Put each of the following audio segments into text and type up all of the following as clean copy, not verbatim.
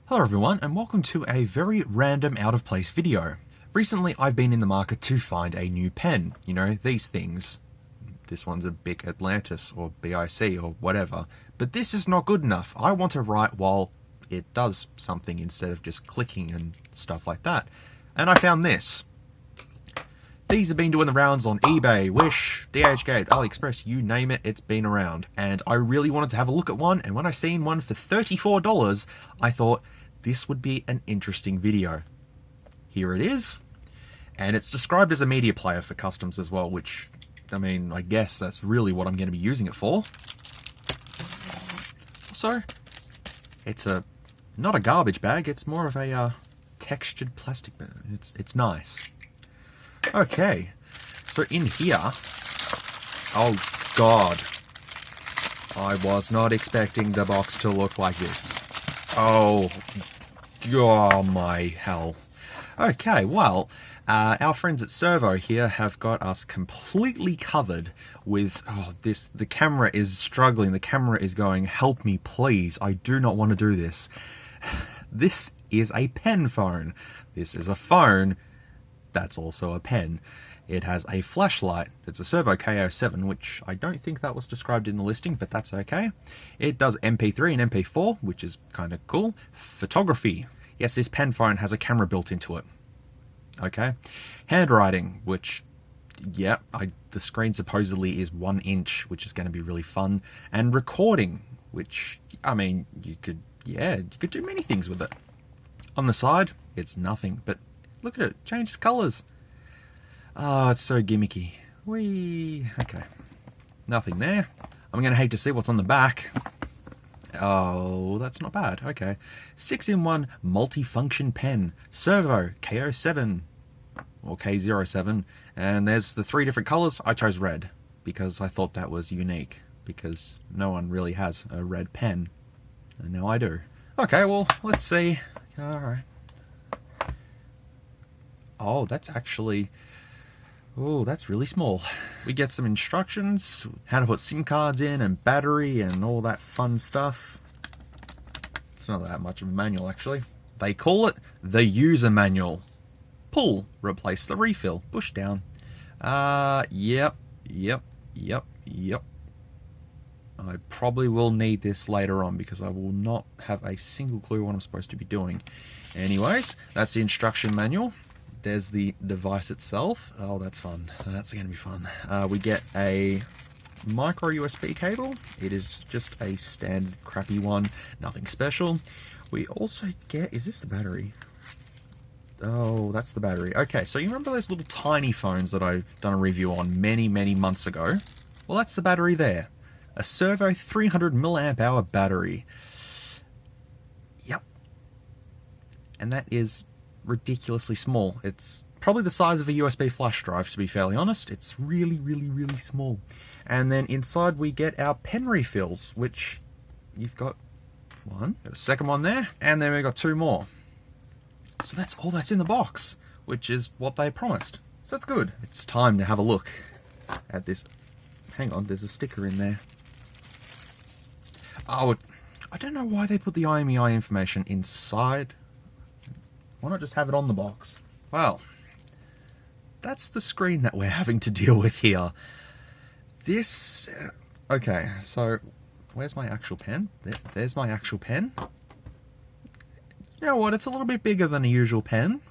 Hello everyone, and welcome to a very random out-of-place video. Recently I've been in the market to find a new pen. You know, these things. This one's a Bic Atlantis or BIC or whatever. But this is not good enough. I want to write while it does something instead of just clicking and stuff like that. And I found this. These have been doing the rounds on eBay, Wish, DHGate, Aliexpress, you name it, it's been around. And I really wanted to have a look at one, and when I seen one for $34, I thought this would be an interesting video. Here it is. And it's described as a media player for customs as well, which, I mean, I guess that's really what I'm going to be using it for. So, it's not a garbage bag, it's more of a textured plastic bag. It's nice. Okay, so in here, oh god, I was not expecting the box to look like this. Oh my hell. Okay, well, our friends at Servo here have got us completely covered with, the camera is struggling, the camera is going, help me please, I do not want to do this. This is a pen phone. This is a phone that's also a pen. It has a flashlight. It's a Servo K07, which I don't think that was described in the listing, but that's okay. It does MP3 and MP4, which is kind of cool. Photography. Yes, this pen phone has a camera built into it. Okay. Handwriting, which, yeah, the screen supposedly is 1 inch, which is going to be really fun. And recording, which, I mean, you could do many things with it. On the side, it's nothing, but look at it, changes colours. Oh, it's so gimmicky. Whee! Okay. Nothing there. I'm going to hate to see what's on the back. Oh, that's not bad. Okay. 6-in-1 multi-function pen. Servo K07 or K07. And there's the 3 different colours. I chose red because I thought that was unique. Because no one really has a red pen. And now I do. Okay, well, let's see. Alright. Oh, that's actually... Oh, that's really small. We get some instructions, how to put SIM cards in and battery and all that fun stuff. It's not that much of a manual, actually. They call it the user manual. Pull, replace the refill, push down. Yep. I probably will need this later on because I will not have a single clue what I'm supposed to be doing. Anyways, that's the instruction manual. There's the device itself. Oh, that's fun. That's going to be fun. We get a micro USB cable. It is just a standard crappy one. Nothing special. We also get... Is this the battery? Oh, that's the battery. Okay, so you remember those little tiny phones that I've done a review on many months ago? Well, that's the battery there. A Servo 300 mAh battery. Yep. And that is ridiculously small. It's probably the size of a USB flash drive, to be fairly honest. It's really small. And then inside we get our pen refills, which you've got one, got a second one there, and then we've got 2 more. So that's all that's in the box, which is what they promised. So that's good. It's time to have a look at this. Hang on, there's a sticker in there. Oh, I don't know why they put the IMEI information inside. Why not just have it on the box? Well, that's the screen that we're having to deal with here. This... okay, so where's my actual pen? There's my actual pen. You know what, it's a little bit bigger than a usual pen.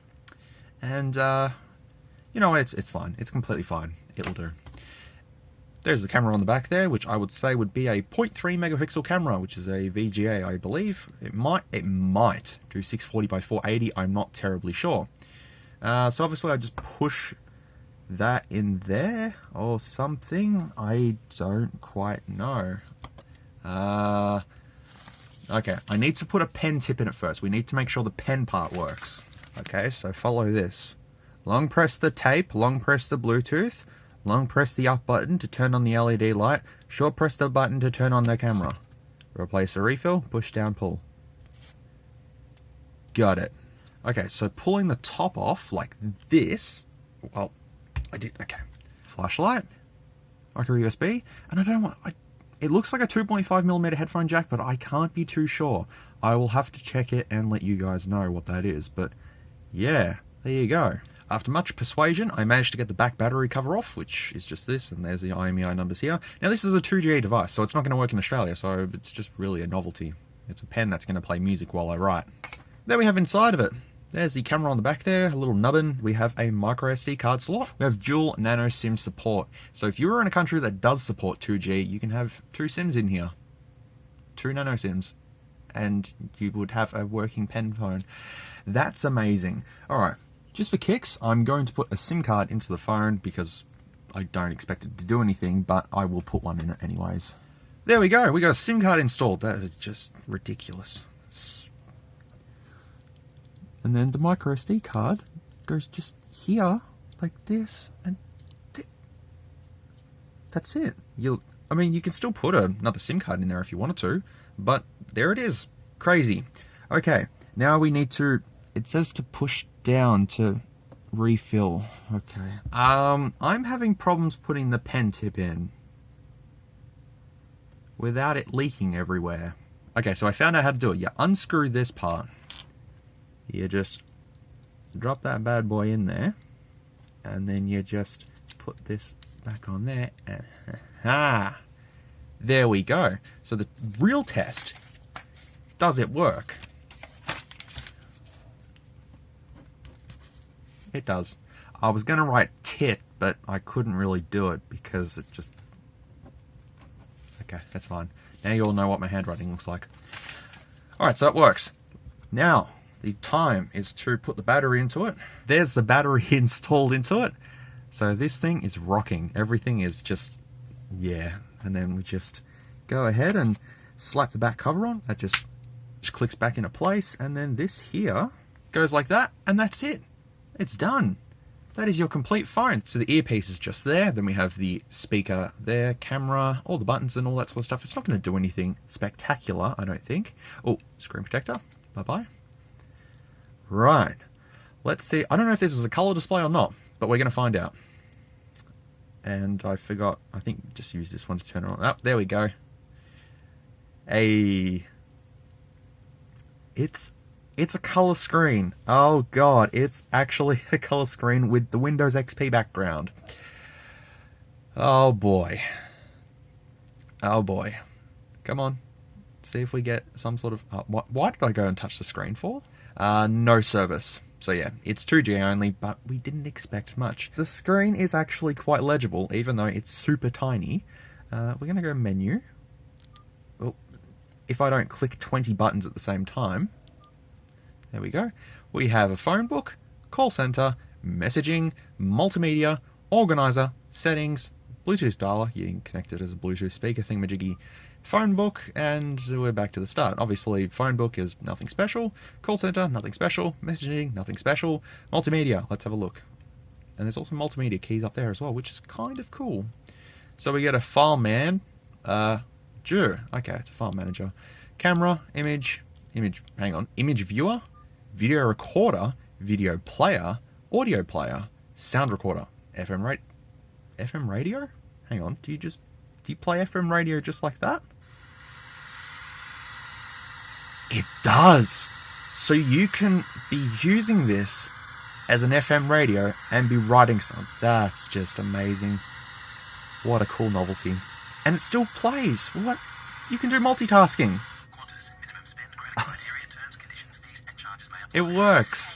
And, you know what, it's fine. It's completely fine. It'll do. There's the camera on the back there, which I would say would be a 0.3 megapixel camera, which is a VGA, I believe. It might do 640 by 480. I'm not terribly sure. So obviously I just push that in there or something. I don't quite know. Okay, I need to put a pen tip in it first. We need to make sure the pen part works. Okay, so follow this. Long press the tape, long press the Bluetooth. Long press the up button to turn on the LED light. Short press the button to turn on the camera. Replace the refill. Push down, pull. Got it. Okay, so pulling the top off like this. Well, I did. Okay. Flashlight. Micro USB. And I don't want... It looks like a 2.5mm headphone jack, but I can't be too sure. I will have to check it and let you guys know what that is. But yeah, there you go. After much persuasion, I managed to get the back battery cover off, which is just this, and there's the IMEI numbers here. Now this is a 2G device, so it's not going to work in Australia, so it's just really a novelty. It's a pen that's going to play music while I write. There we have inside of it. There's the camera on the back there, a little nubbin. We have a micro SD card slot. We have dual nano SIM support. So if you were in a country that does support 2G, you can have 2 SIMs in here. 2 nano SIMs. And you would have a working pen phone. That's amazing. Alright, just for kicks, I'm going to put a SIM card into the phone because I don't expect it to do anything, but I will put one in it anyways. There we go, we got a SIM card installed. That is just ridiculous. And then the micro SD card goes just here, like this, and that's it. I mean, you can still put another SIM card in there if you wanted to, but there it is. Crazy. Okay, now we need to, it says to push down to refill. Okay. I'm having problems putting the pen tip in without it leaking everywhere. Okay, so I found out how to do it. You unscrew this part. You just drop that bad boy in there, and then you just put this back on there, and there we go. So the real test, does it work? It does. I was going to write tit, but I couldn't really do it because it just... Okay, that's fine. Now you all know what my handwriting looks like. Alright, so it works. Now, the time is to put the battery into it. There's the battery installed into it. So this thing is rocking. Everything is just, yeah. And then we just go ahead and slap the back cover on. That just clicks back into place. And then this here goes like that. And that's it. It's done. That is your complete phone. So the earpiece is just there. Then we have the speaker there, camera, all the buttons and all that sort of stuff. It's not going to do anything spectacular, I don't think. Oh, screen protector. Bye-bye. Right, let's see. I don't know if this is a color display or not, but we're going to find out. And I forgot, I think just use this one to turn it on. Oh, there we go. It's a color screen. Oh god, it's actually a color screen with the Windows XP background. Oh boy. Oh boy. Come on. See if we get some sort of... why did I go and touch the screen for? No service. So yeah, it's 2G only, but we didn't expect much. The screen is actually quite legible, even though it's super tiny. We're going to go menu. Well, if I don't click 20 buttons at the same time. There we go. We have a phone book, call center, messaging, multimedia, organizer, settings, Bluetooth dialer. You can connect it as a Bluetooth speaker thingamajiggy. Phone book, and we're back to the start. Obviously, phone book is nothing special. Call center, nothing special. Messaging, nothing special. Multimedia, let's have a look. And there's also multimedia keys up there as well, which is kind of cool. So we get a file man. Okay, it's a file manager. Camera, image, image viewer, video recorder, video player, audio player, sound recorder, FM radio? Hang on, do you play FM radio just like that? It does! So you can be using this as an FM radio and be writing something. That's just amazing. What a cool novelty. And it still plays. What? You can do multitasking. It works.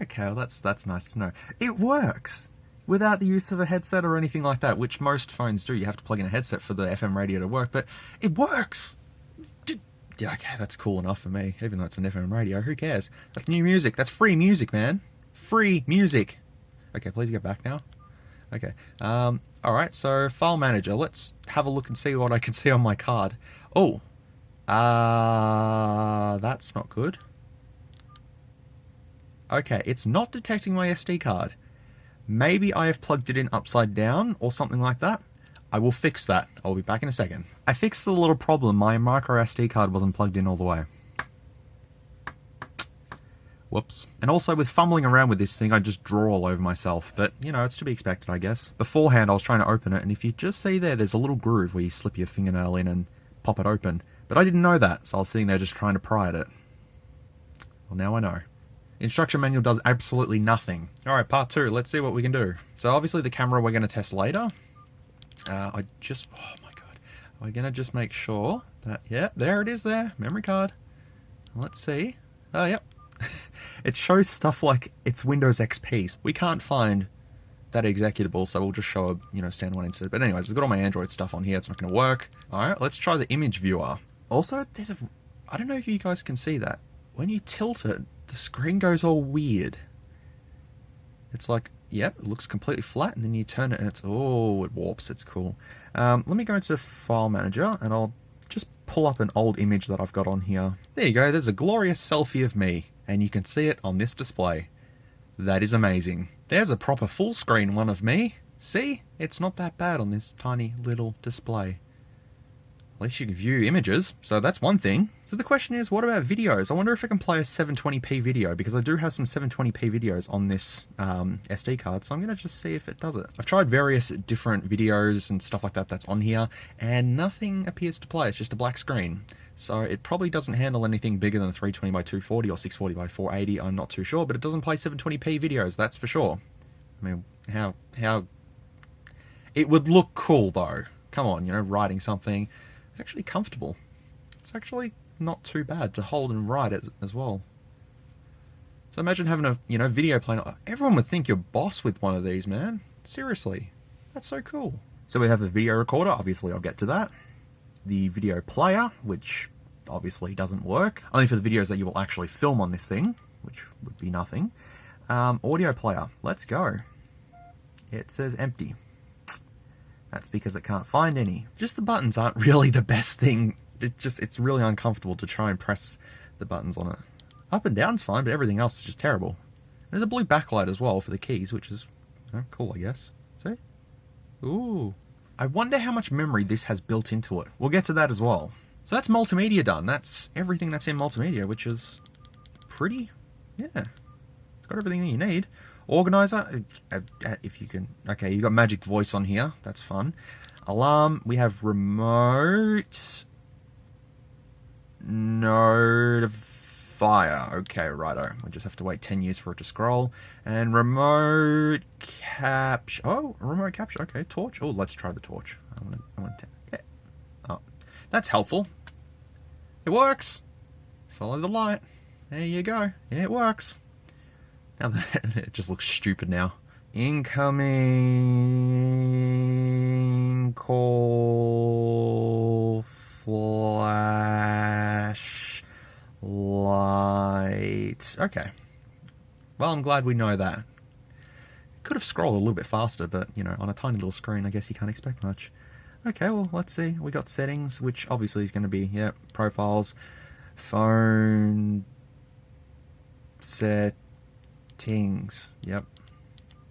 Okay, well that's nice to know. It works without the use of a headset or anything like that, which most phones do. You have to plug in a headset for the FM radio to work, but it works. Yeah, okay, that's cool enough for me. Even though it's an FM radio, who cares? That's new music. That's free music, man. Free music. Okay, please get back now. Okay. Alright, so file manager. Let's have a look and see what I can see on my card. Oh. That's not good. Okay, it's not detecting my SD card. Maybe I have plugged it in upside down or something like that. I will fix that. I'll be back in a second. I fixed the little problem. My micro SD card wasn't plugged in all the way. Whoops. And also with fumbling around with this thing, I just draw all over myself. But, you know, it's to be expected, I guess. Beforehand, I was trying to open it, and if you just see there's a little groove where you slip your fingernail in and pop it open. But I didn't know that, so I was sitting there just trying to pry at it. Well, now I know. Instruction manual does absolutely nothing. Alright, part 2. Let's see what we can do. So obviously the camera we're going to test later. Oh my god. We're going to just make sure that, yeah, there it is there. Memory card. Let's see. Oh, yep. It shows stuff like it's Windows XP. We can't find that executable, so we'll just show a, you know, standalone instead. But anyways, I've got all my Android stuff on here. It's not going to work. Alright, let's try the image viewer. Also, there's a... I don't know if you guys can see that. When you tilt it, the screen goes all weird. It's like, yep, it looks completely flat, and then you turn it and it's, oh, it warps. It's cool. Let me go into File Manager, and I'll just pull up an old image that I've got on here. There you go, there's a glorious selfie of me, and you can see it on this display. That is amazing. There's a proper full screen one of me. See? It's not that bad on this tiny little display. At least you can view images, so that's one thing. So the question is, what about videos? I wonder if I can play a 720p video, because I do have some 720p videos on this SD card, so I'm going to just see if it does it. I've tried various different videos and stuff like that that's on here, and nothing appears to play. It's just a black screen. So it probably doesn't handle anything bigger than 320 by 240 or 640 by 480, I'm not too sure, but it doesn't play 720p videos, that's for sure. I mean, how... It would look cool, though. Come on, you know, writing something. It's actually comfortable. It's actually not too bad to hold and write it as well. So imagine having a, you know, video playing. Everyone would think you're boss with one of these, man. Seriously. That's so cool. So we have the video recorder. Obviously, I'll get to that. The video player, which obviously doesn't work. Only for the videos that you will actually film on this thing, which would be nothing. Audio player. Let's go. It says empty. That's because it can't find any. Just the buttons aren't really the best thing. It's really uncomfortable to try and press the buttons on it. Up and down's fine, but everything else is just terrible. There's a blue backlight as well for the keys, which is, you know, cool, I guess. See? Ooh. I wonder how much memory this has built into it. We'll get to that as well. So that's multimedia done. That's everything that's in multimedia, which is pretty, yeah. It's got everything that you need. Organizer, if you can, okay, you got Magic Voice on here, that's fun. Alarm, we have remote, notifier, okay, righto, we just have to wait 10 years for it to scroll. And remote capture, oh, remote capture, okay, torch, oh, let's try the torch. I want to, yeah, oh, that's helpful. It works, follow the light, there you go, yeah, it works. Now it just looks stupid now. Incoming call flash light. Okay. Well, I'm glad we know that. Could have scrolled a little bit faster, but, you know, on a tiny little screen, I guess you can't expect much. Okay, well, let's see. We got settings, which obviously is going to be, yeah, profiles, phone, settings, yep.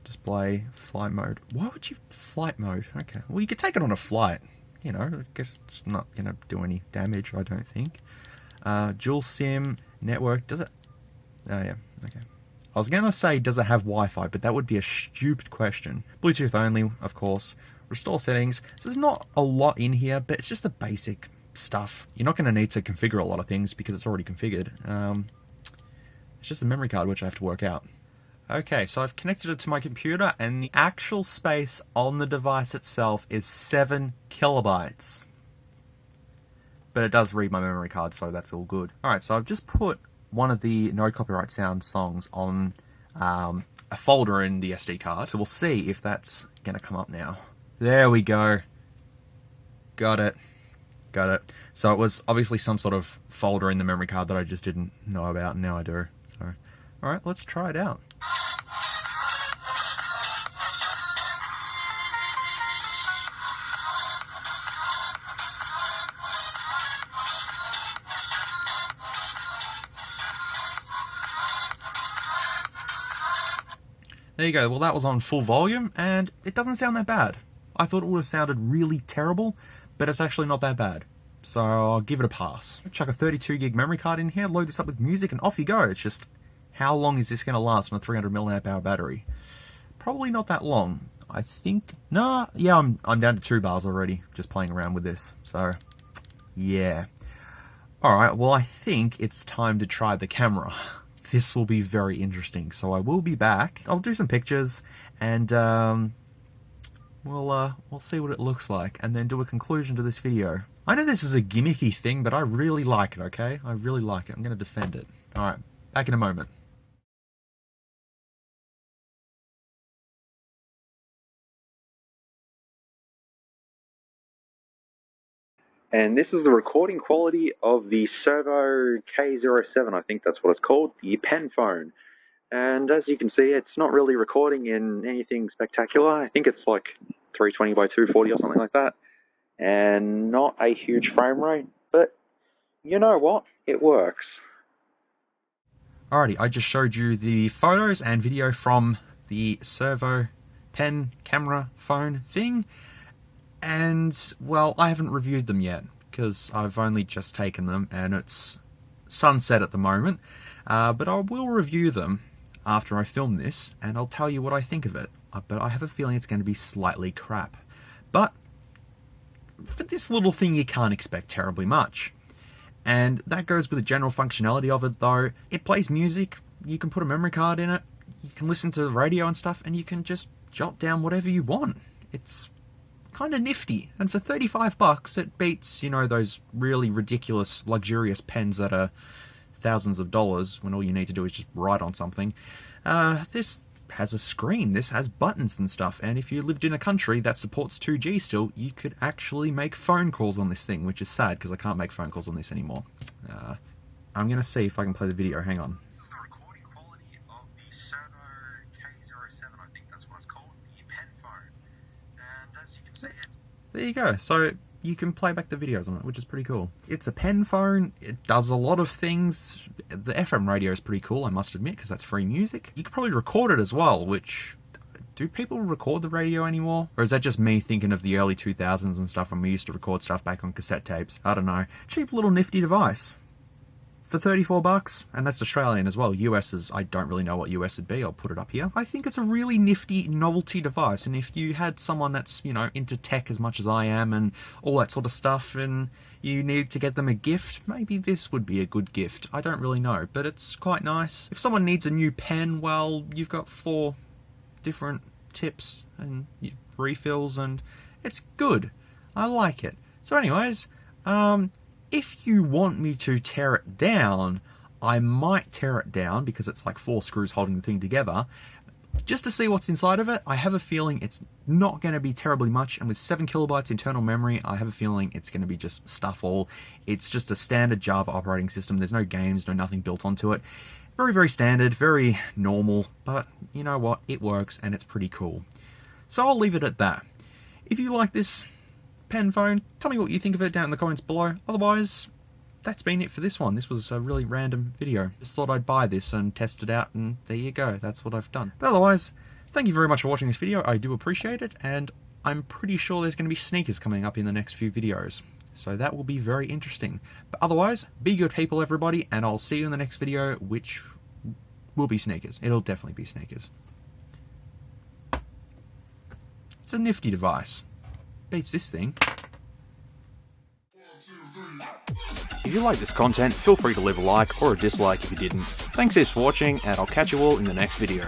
Display, flight mode. Why would you flight mode? Okay, well, you could take it on a flight. You know, I guess it's not going to do any damage, I don't think. Dual SIM, network, does it? Oh, yeah, okay. I was going to say, does it have Wi-Fi, but that would be a stupid question. Bluetooth only, of course. Restore settings. So there's not a lot in here, but it's just the basic stuff. You're not going to need to configure a lot of things because it's already configured. It's just the memory card which I have to work out. Okay, so I've connected it to my computer, and the actual space on the device itself is 7 kilobytes. But it does read my memory card, so that's all good. Alright, so I've just put one of the no copyright sound songs on a folder in the SD card, so we'll see if that's going to come up now. There we go. Got it. Got it. So it was obviously some sort of folder in the memory card that I just didn't know about, and now I do. So, alright, let's try it out. There you go, well that was on full volume, and it doesn't sound that bad. I thought it would have sounded really terrible, but it's actually not that bad. So I'll give it a pass. Chuck a 32 gig memory card in here, load this up with music, and off you go. It's just How long is this going to last on a 300 mAh battery? Probably not that long. I think, no, yeah, I'm down to 2 bars already, just playing around with this, so, yeah. Alright, well I think it's time to try the camera. This will be very interesting, so I will be back. I'll do some pictures, and we'll see what it looks like, and then do a conclusion to this video. I know this is a gimmicky thing, but I really like it, okay? I really like it. I'm going to defend it. Alright, back in a moment. And this is the recording quality of the Servo K07, I think that's what it's called, the pen phone. And as you can see, it's not really recording in anything spectacular. I think it's like 320 by 240 or something like that. And not a huge frame rate, but you know what? It works. Alrighty, I just showed you the photos and video from the Servo pen camera phone thing. And, well, I haven't reviewed them yet, because I've only just taken them, and it's sunset at the moment. But I will review them after I film this, and I'll tell you what I think of it. But I have a feeling it's going to be slightly crap. But for this little thing, you can't expect terribly much. And that goes with the general functionality of it, though. It plays music, you can put a memory card in it, you can listen to the radio and stuff, and you can just jot down whatever you want. It's kind of nifty, and for 35 bucks it beats, you know, those really ridiculous luxurious pens that are thousands of dollars when all you need to do is just write on something. This has a screen, this has buttons and stuff, and if you lived in a country that supports 2G still, you could actually make phone calls on this thing, which is sad because I can't make phone calls on this anymore. I'm gonna see if I can play the video. Hang on. There you go. So you can play back the videos on it, which is pretty cool. It's a pen phone. It does a lot of things. The FM radio is pretty cool, I must admit, because that's free music. You could probably record it as well, which... Do people record the radio anymore? Or is that just me thinking of the early 2000s and stuff when we used to record stuff back on cassette tapes? I don't know. Cheap little nifty device. For 34 bucks, and that's Australian as well. US is, I don't really know what US would be, I'll put it up here. I think it's a really nifty novelty device, and if you had someone that's, you know, into tech as much as I am and all that sort of stuff, and you need to get them a gift, maybe this would be a good gift. I don't really know, but it's quite nice. If someone needs a new pen, well, you've got 4 different tips and refills, and it's good. I like it. So anyways, if you want me to tear it down, I might tear it down because it's like 4 screws holding the thing together. Just to see what's inside of it, I have a feeling it's not going to be terribly much, and with 7 kilobytes internal memory, I have a feeling it's going to be just stuff all. It's just a standard Java operating system. There's no games, nothing built onto it. Very, very standard, very normal, but you know what? It works, and it's pretty cool. So I'll leave it at that. If you like this pen phone, tell me what you think of it down in the comments below. Otherwise, that's been it for this one. This was a really random video. Just thought I'd buy this and test it out, and there you go. That's what I've done. But otherwise, thank you very much for watching this video. I do appreciate it, and I'm pretty sure there's going to be sneakers coming up in the next few videos. So that will be very interesting. But otherwise, be good people, everybody, and I'll see you in the next video, which will be sneakers. It'll definitely be sneakers. It's a nifty device. Beats this thing. If you like this content, feel free to leave a like or a dislike if you didn't. Thanks heaps for watching, and I'll catch you all in the next video.